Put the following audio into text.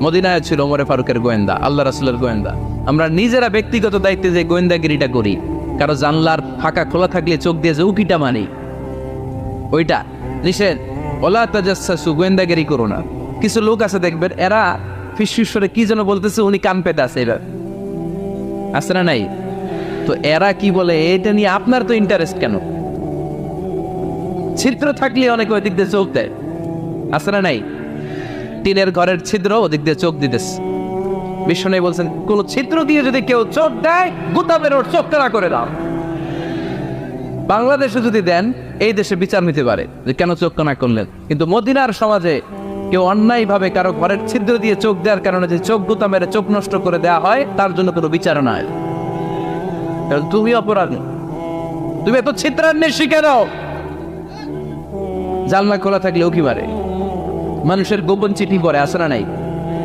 মদিনায় ছিল ওমরে ফারুকের গোয়েন্দা, আল্লাহ রাসূলের গোয়েন্দা। আমরা নিজেরা ব্যক্তিগত দায়িত্বে যে গোয়েন্দাগিরিটা করি, কারো জানলার ফাঁকা খোলা থাকলে চোখ দিয়ে যে উকিটা মানি, ওইটা নিষেধ। ওলা তাজাসসু, গোয়েন্দাগিরি করো না। কিছু লোক আছে দেখবেন, এরা ফিসফিসরে কি যেন বলতেছে, উনি কান পেতে আছে, এবার আছে না নাই? তো এরা কি বলে এটা নিয়ে আপনার তো ইন্টারেস্ট কেন? ছিদ্র থাকলে অনেকে ওই দিক দিয়ে চোখ দেয়, আছে না নাই? টিনের ঘরের ছিদ্র, ওদিক দিয়ে চোখ দিতেছে। বিষ্ণু বলছেন, কোন ছিদ্র দিয়ে যদি কেউ চোখ দেয়, গুতা বের ওর চোখ তারা করে দাও। বাংলাদেশে যদি দেন, এই দেশে বিচার নিতে পারে যে কেন চোখ কানা করলেন। কিন্তু মদিনার সমাজে কেউ অন্যায় ভাবে কারো ঘরের ছিদ্র দিয়ে চোখ দেওয়ার কারণে যে চোখ গুতা মেরে চোখ নষ্ট করে দেওয়া হয়, তার জন্য কোনো বিচার নাই। তুমি অপরাধী, তুমি এত ছিদ্রান্বের শিকার। জানলা খোলা থাকলে উকি মারে, মানুষের গোপন চিঠি পড়ে, আছে না নাই?